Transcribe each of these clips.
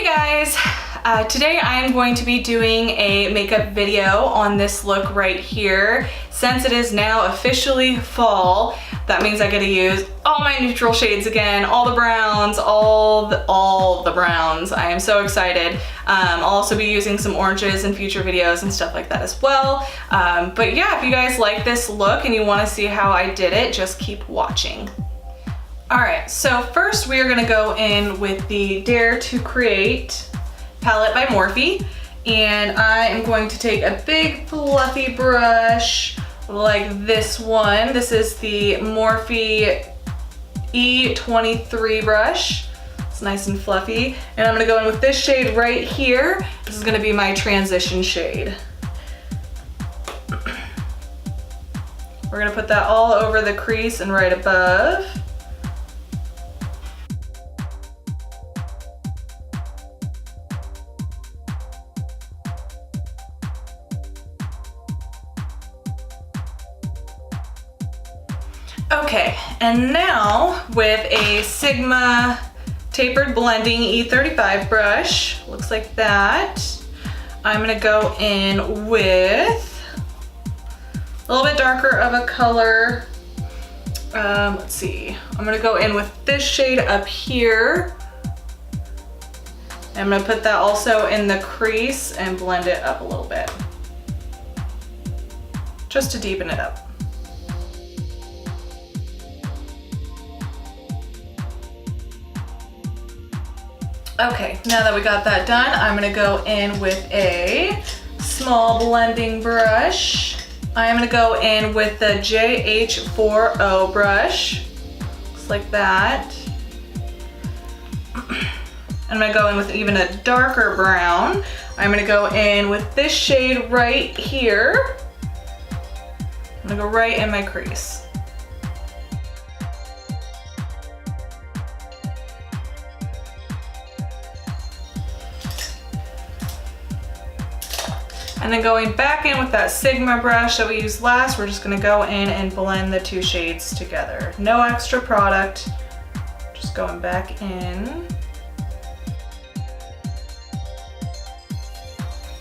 Hey guys! Today I am going to be doing a makeup video on this look right here. Since it is now officially fall, that means I get to use all my neutral shades again, all the browns, all the browns. I am so excited. I'll also be using some oranges in future videos and stuff like that as well. But yeah, if you guys like this look and you want to see how I did it, just keep watching. All right, so first we are gonna go in with the Dare to Create palette by Morphe. And I am going to take a big fluffy brush like this one. This is the Morphe E23 brush. It's nice and fluffy. And I'm gonna go in with this shade right here. This is gonna be my transition shade. We're gonna put that all over the crease and right above. Okay, and now with a Sigma tapered blending E35 brush, looks like that, I'm gonna go in with a little bit darker of a color. Let's see, I'm gonna go in with this shade up here. I'm gonna put that also in the crease and blend it up a little bit, just to deepen it up. Okay, now that we got that done, I'm gonna go in with a small blending brush. I'm gonna go in with the JH40 brush. Looks like that. I'm gonna go in with even a darker brown. I'm gonna go in with this shade right here. I'm gonna go right in my crease. And then going back in with that Sigma brush that we used last, we're just gonna go in and blend the two shades together. No extra product, just going back in.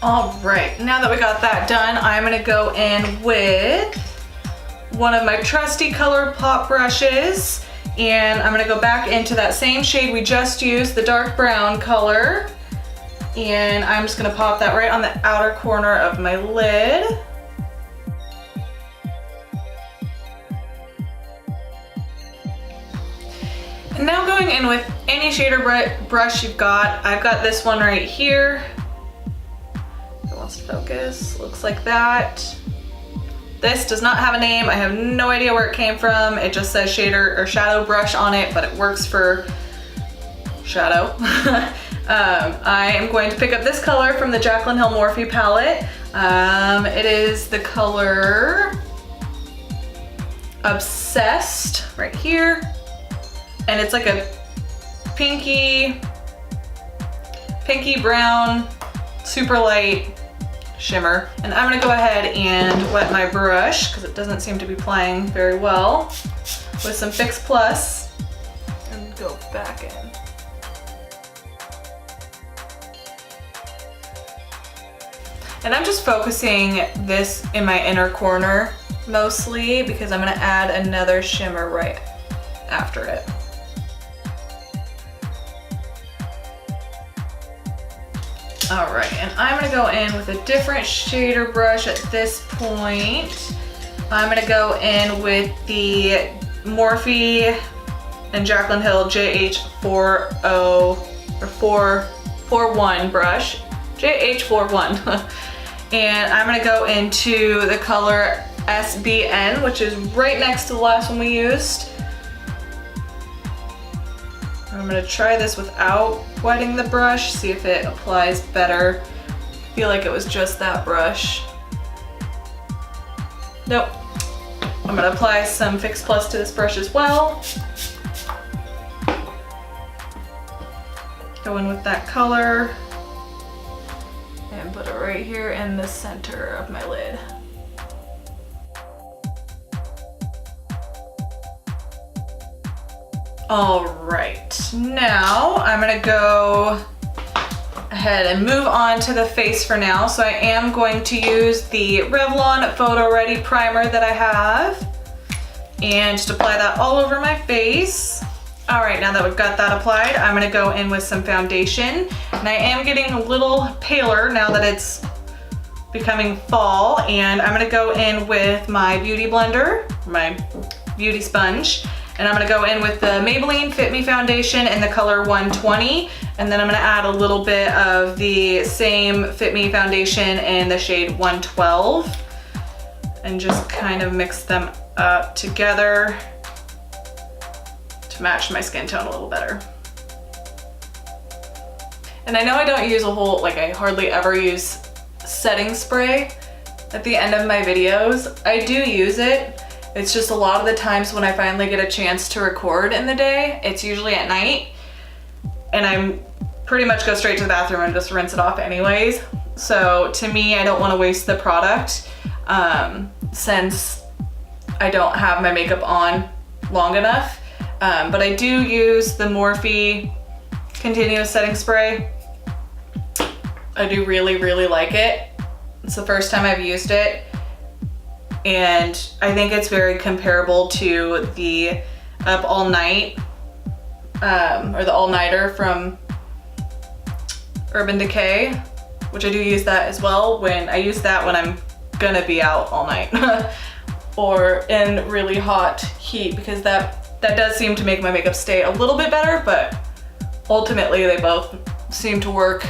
All right, now that we got that done, I'm gonna go in with one of my trusty Color Pop brushes, and I'm gonna go back into that same shade we just used, the dark brown color. And I'm just gonna pop that right on the outer corner of my lid. And now going in with any shader brush you've got. I've got this one right here. If it wants to focus, looks like that. This does not have a name. I have no idea where it came from. It just says shader or shadow brush on it, but it works for shadow. I am going to pick up this color from the Jaclyn Hill Morphe palette. It is the color Obsessed right here. And it's like a pinky brown, super light shimmer. And I'm gonna go ahead and wet my brush because it doesn't seem to be playing very well with some Fix Plus and go back in. And I'm just focusing this in my inner corner mostly because I'm gonna add another shimmer right after it. All right, and I'm gonna go in with a different shader brush at this point. I'm gonna go in with the Morphe and Jaclyn Hill JH40 or 441 brush. JH41. And I'm gonna go into the color SBN, which is right next to the last one we used. I'm gonna try this without wetting the brush, see if it applies better. I feel like it was just that brush. Nope. I'm gonna apply some Fix Plus to this brush as well. Go in with that color. And put it right here in the center of my lid. All right, now I'm gonna go ahead and move on to the face for now. So I am going to use the Revlon Photo Ready primer that I have and just apply that all over my face. All right, now that we've got that applied, I'm gonna go in with some foundation. And I am getting a little paler now that it's becoming fall, and I'm gonna go in with my beauty blender, my beauty sponge, and I'm gonna go in with the Maybelline Fit Me foundation in the color 120, and then I'm gonna add a little bit of the same Fit Me foundation in the shade 112, and just kind of mix them up together to match my skin tone a little better. And I know I don't use a whole, like I hardly ever use setting spray at the end of my videos. I do use it. It's just a lot of the times when I finally get a chance to record in the day, it's usually at night, and I'm pretty much go straight to the bathroom and just rinse it off anyways. So to me, I don't want to waste the product since I don't have my makeup on long enough. But I do use the Morphe Continuous Setting Spray. I do really, really like it. It's the first time I've used it, and I think it's very comparable to the Up All Night or the All Nighter from Urban Decay, which I do use that as well. When I use that when I'm gonna be out all night or in really hot heat, because that does seem to make my makeup stay a little bit better, but ultimately they both seem to work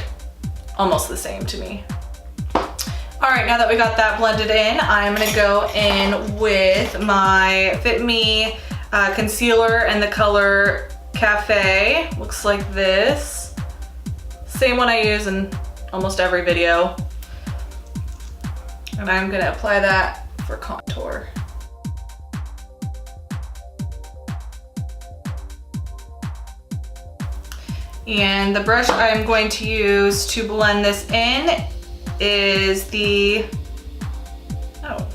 almost the same to me. All right, now that we got that blended in, I'm gonna go in with my Fit Me concealer in the color Cafe. Looks like this. Same one I use in almost every video. And I'm gonna apply that for contour. And the brush I'm going to use to blend this in is the, oh,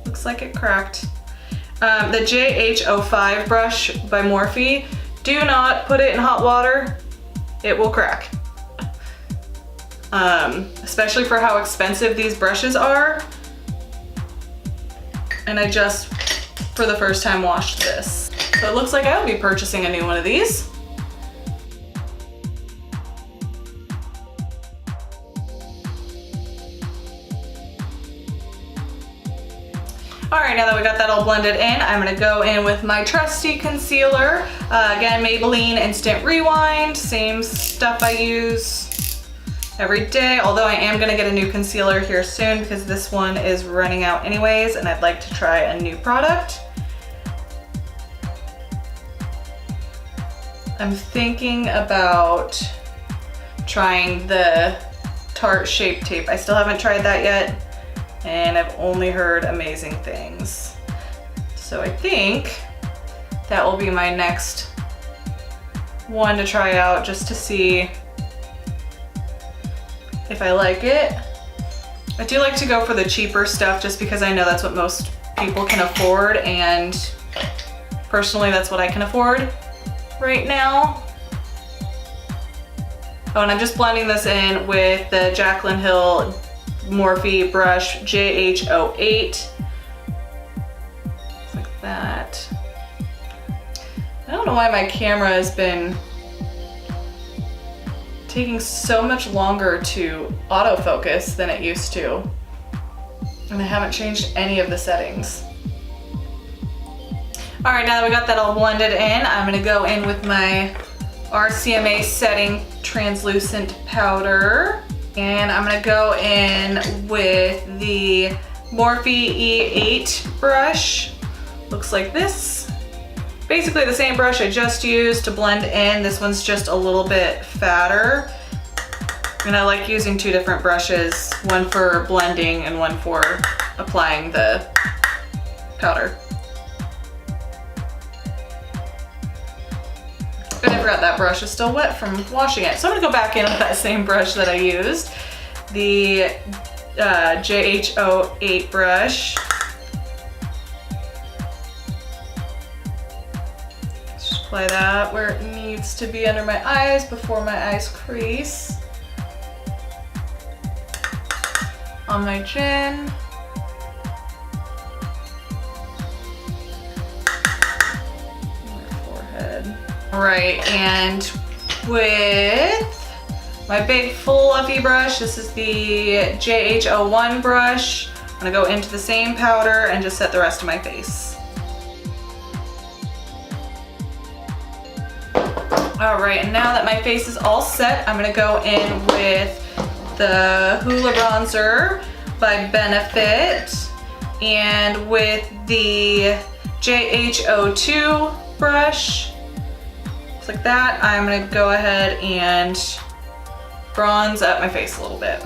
looks like it cracked. The JH05 brush by Morphe. Do not put it in hot water, it will crack. Especially for how expensive these brushes are. And I just, for the first time, washed this. So it looks like I'll be purchasing a new one of these. All right, now that we got that all blended in, I'm gonna go in with my trusty concealer. Again, Maybelline Instant Rewind, same stuff I use every day, although I am gonna get a new concealer here soon because this one is running out anyways, and I'd like to try a new product. I'm thinking about trying the Tarte Shape Tape. I still haven't tried that yet, and I've only heard amazing things. So I think that will be my next one to try out, just to see if I like it. I do like to go for the cheaper stuff just because I know that's what most people can afford, and personally that's what I can afford right now. Oh, and I'm just blending this in with the Jaclyn Hill Morphe brush JH08. Like that. I don't know why my camera has been taking so much longer to autofocus than it used to. And I haven't changed any of the settings. All right, now that we got that all blended in, I'm gonna go in with my RCMA Setting Translucent Powder. And I'm gonna go in with the Morphe E8 brush. Looks like this. Basically the same brush I just used to blend in. This one's just a little bit fatter. And I like using two different brushes, one for blending and one for applying the powder. And I forgot that brush is still wet from washing it. So I'm gonna go back in with that same brush that I used, the JH08 brush. Just apply that where it needs to be under my eyes before my eyes crease. On my chin. My forehead. All right, and with my big fluffy brush, this is the JH01 brush. I'm gonna go into the same powder and just set the rest of my face. All right, and now that my face is all set, I'm gonna go in with the Hoola Bronzer by Benefit, and with the JH02 brush, just like that, I'm gonna go ahead and bronze up my face a little bit.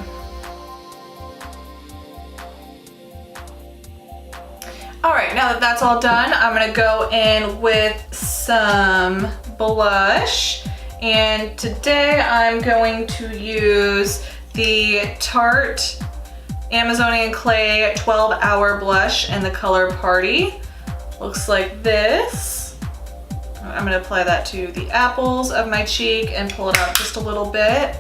All right, now that that's all done, I'm gonna go in with some blush, and today I'm going to use the Tarte Amazonian Clay 12-Hour Blush in the color Party. Looks like this. I'm gonna apply that to the apples of my cheek and pull it out just a little bit.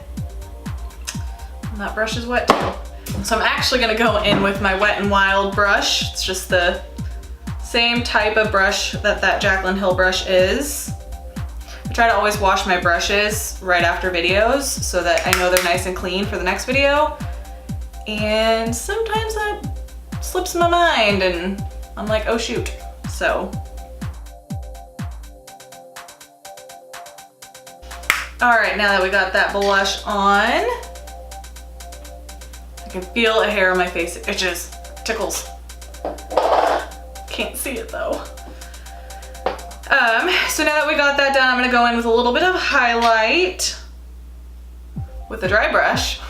And that brush is wet too. So I'm actually gonna go in with my Wet n Wild brush. It's just the same type of brush that Jaclyn Hill brush is. I try to always wash my brushes right after videos so that I know they're nice and clean for the next video. And sometimes that slips my mind and I'm like, oh shoot. So. All right, now that we got that blush on, I can feel a hair on my face. It itches, tickles. Can't see it though. So now that we got that done, I'm gonna go in with a little bit of highlight with a dry brush.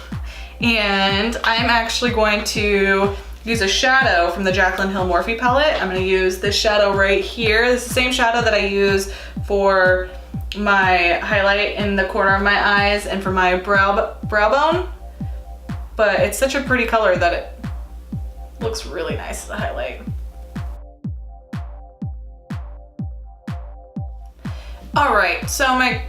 And I'm actually going to use a shadow from the Jaclyn Hill Morphe palette. I'm gonna use this shadow right here. This is the same shadow that I use for my highlight in the corner of my eyes and for my brow bone. But it's such a pretty color that it looks really nice as a highlight. All right, so my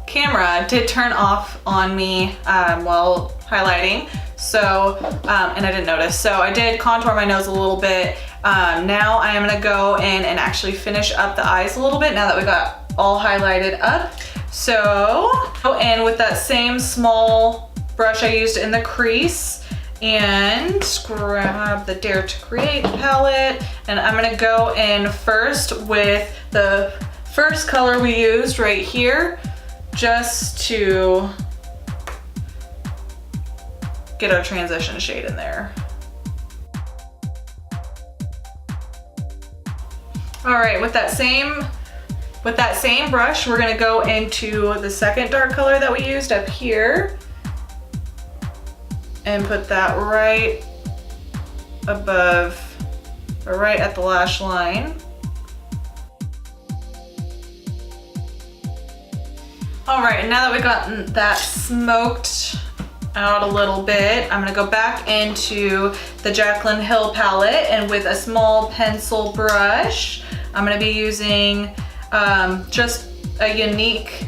camera did turn off on me while highlighting, so, and I didn't notice. So I did contour my nose a little bit. Now I am gonna go in and actually finish up the eyes a little bit now that we got all highlighted up. So, go in with that same small brush I used in the crease and grab the Dare to Create palette. And I'm gonna go in first with the first color we used right here, just to get our transition shade in there. All right, with that same brush, we're gonna go into the second dark color that we used up here and put that right above, or right at the lash line. All right, and now that we've gotten that smoked out a little bit, I'm gonna go back into the Jaclyn Hill palette, and with a small pencil brush, I'm gonna be using just a Unique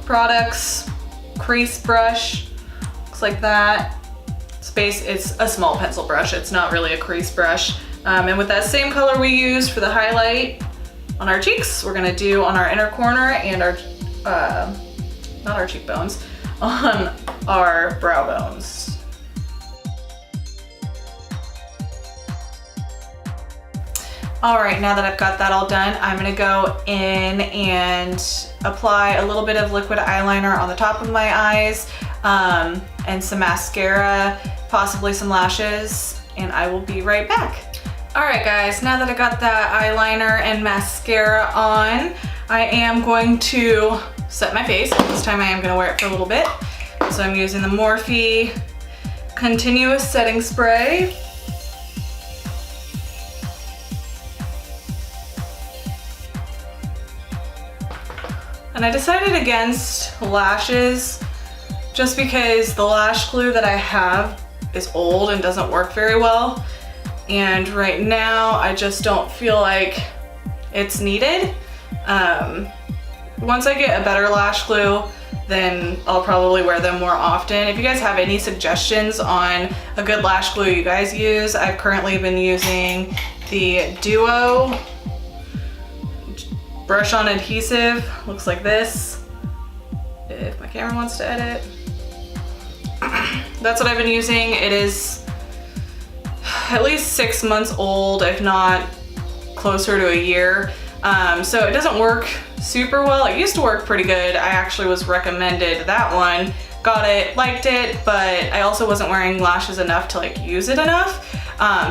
Products crease brush. Looks like that. It's a small pencil brush, it's not really a crease brush. And with that same color we used for the highlight on our cheeks, we're gonna do on our inner corner and our, not our cheekbones, on our brow bones. All right, now that I've got that all done, I'm gonna go in and apply a little bit of liquid eyeliner on the top of my eyes, and some mascara, possibly some lashes, and I will be right back. All right guys, now that I got that eyeliner and mascara on, I am going to set my face. This time I am gonna wear it for a little bit. So I'm using the Morphe Continuous Setting Spray. And I decided against lashes just because the lash glue that I have is old and doesn't work very well. And right now I just don't feel like it's needed. Once I get a better lash glue, then I'll probably wear them more often. If you guys have any suggestions on a good lash glue you guys use, I've currently been using the Duo brush on adhesive. Looks like this, if my camera wants to edit. That's what I've been using. It is at least 6 months old, if not closer to a year. So it doesn't work super well. It used to work pretty good. I actually was recommended that one, got it, liked it, but I also wasn't wearing lashes enough to like use it enough.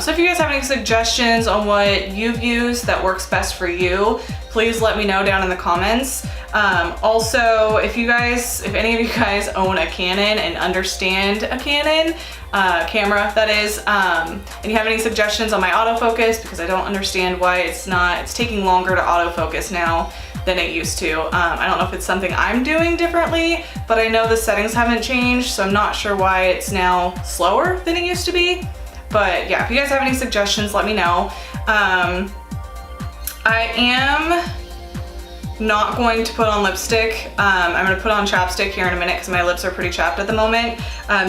So if you guys have any suggestions on what you've used that works best for you, please let me know down in the comments. Also, if any of you guys own a Canon and understand a Canon camera, that is, and you have any suggestions on my autofocus, because I don't understand why it's taking longer to autofocus now than it used to. I don't know if it's something I'm doing differently, but I know the settings haven't changed, so I'm not sure why it's now slower than it used to be. But yeah, if you guys have any suggestions, let me know. I am not going to put on lipstick. I'm gonna put on chapstick here in a minute because my lips are pretty chapped at the moment.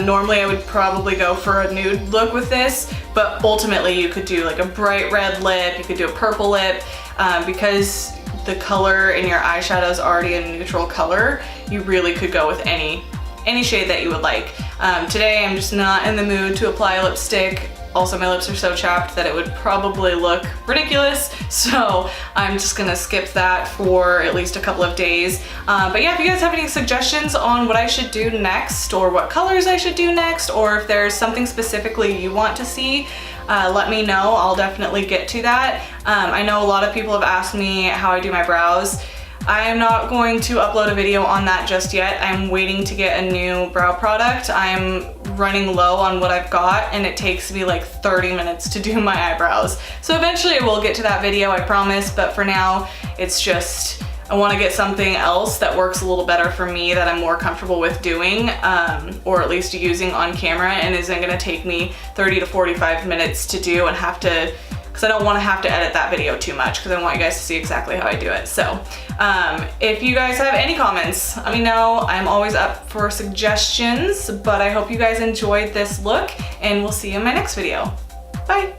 Normally I would probably go for a nude look with this, but ultimately you could do like a bright red lip, you could do a purple lip, because the color in your eyeshadow is already a neutral color. You really could go with any shade that you would like. Today I'm just not in the mood to apply lipstick. Also, my lips are so chapped that it would probably look ridiculous, so I'm just gonna skip that for at least a couple of days. But yeah, if you guys have any suggestions on what I should do next, or what colors I should do next, or if there's something specifically you want to see, let me know. I'll definitely get to that. I know a lot of people have asked me how I do my brows. I am not going to upload a video on that just yet. I'm waiting to get a new brow product. I'm running low on what I've got, and it takes me like 30 minutes to do my eyebrows. So eventually I will get to that video, I promise, but for now, it's just, I wanna get something else that works a little better for me, that I'm more comfortable with doing, or at least using on camera, and isn't gonna take me 30 to 45 minutes to do and have to, because I don't want to have to edit that video too much, because I want you guys to see exactly how I do it. So if you guys have any comments, let me know. I'm always up for suggestions, but I hope you guys enjoyed this look, and we'll see you in my next video. Bye.